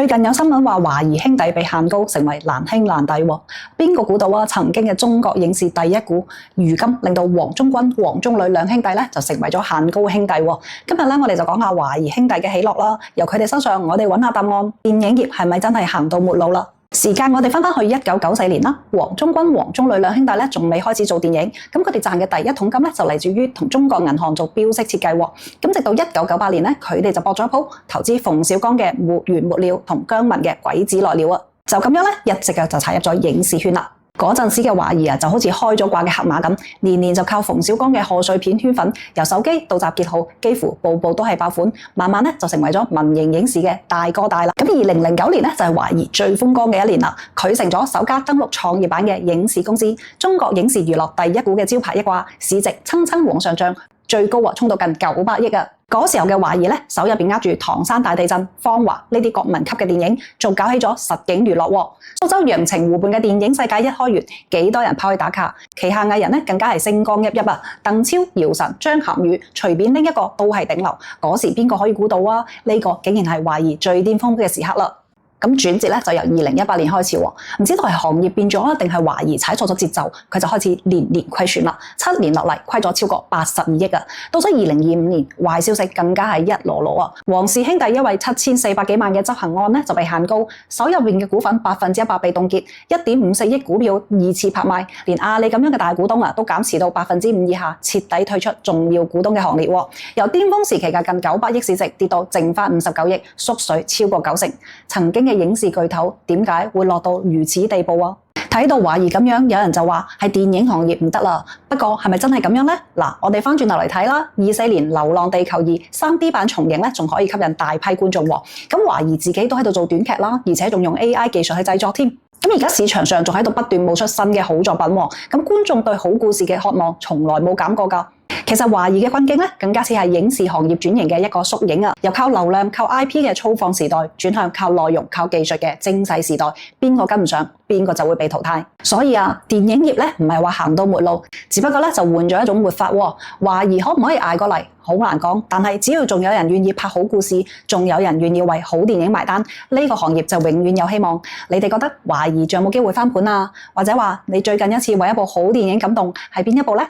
最近有新聞話華誼兄弟被限高，成為難兄難弟喎。邊個估到啊？曾經嘅中國影視第一股，如今令到黃宗軍、黃宗呂兩兄弟咧就成為咗限高兄弟喎。今日咧我哋就講下華誼兄弟嘅喜樂啦。由佢哋身上，我哋揾下答案。電影業係咪真係行到末路啦？時間我哋翻去1994年啦，黃宗軍、黃宗呂兩兄弟咧仲未開始做電影，咁佢哋賺嘅第一桶金咧就嚟自於同中國銀行做標識設計喎。咁直到1998年咧，佢哋就搏咗一鋪，投資馮小剛嘅《沒完沒了》同姜文嘅《鬼子來了》啊，就咁樣咧一直就踩入咗影視圈啦。嗰陣時嘅華誼啊，就好似開咗掛嘅黑馬咁，年年就靠馮小剛嘅賀歲片圈粉，由手機到集結號，幾乎部部都係爆款，慢慢咧就成為咗民營影視嘅大哥大啦。咁2009年咧就係華誼最風光嘅一年啦，佢成咗首家登陸創業板嘅影視公司，中國影視娛樂第一股嘅招牌一掛，市值蹭蹭往上漲，最高衝到近900億啊！嗰時候嘅華誼咧，手入邊握住唐山大地震、芳華呢啲國民級嘅電影，仲搞起咗實景娛樂喎。蘇州陽澄湖畔嘅電影世界一開園，幾多人跑去打卡，旗下藝人咧更加係星光熠熠啊！鄧超、姚晨、張涵予，隨便拎一個都係頂流。嗰時邊個可以估到啊？呢個竟然係華誼最巔峰嘅時刻啦！咁轉折咧就由2018年開始喎，唔知道係行業變咗啊，定係華誼踩錯咗節奏，佢就開始年年虧損啦，7年落嚟虧咗超過82億啊！到咗2025年，壞消息更加係一籮籮啊！黃氏兄弟因為7400幾萬嘅執行案咧就被限高，手入邊嘅股份100%被凍結，1.54億股票2次拍賣，連阿里咁樣嘅大股東啊都減持到5%以下，徹底退出重要股東嘅行列喎。由巔峰時期嘅近900億市值跌到剩翻59億，縮水超過90%。曾經嘅影視巨頭點解會落到如此地步啊？睇到華誼咁樣，有人就話係電影行業唔得啦。不過係咪真係咁樣呢？嗱，我哋翻轉頭嚟睇啦，24年《流浪地球2》3D 版重映咧，仲可以吸引大批觀眾喎。咁華誼自己都喺度做短劇啦，而且仲用 AI 技術去製作添。咁而家市場上仲喺度不斷冒出新嘅好作品喎。咁觀眾對好故事嘅渴望從來冇減過㗎。其實華誼嘅困境咧，更加似係影視行業轉型嘅一個縮影啊！由靠流量、靠 IP 嘅粗放時代，轉向靠內容、靠技術嘅精細時代，邊個跟唔上，邊個就會被淘汰。所以啊，電影業咧唔係話行到末路，只不過咧就換咗一種活法喎。華誼可唔可以捱過嚟？好難講，但係只要仲有人願意拍好故事，仲有人願意為好電影埋單，呢個行業就永遠有希望。你哋覺得華誼仲有冇機會翻盤啊？或者話你最近一次為一部好電影感動係邊一部呢？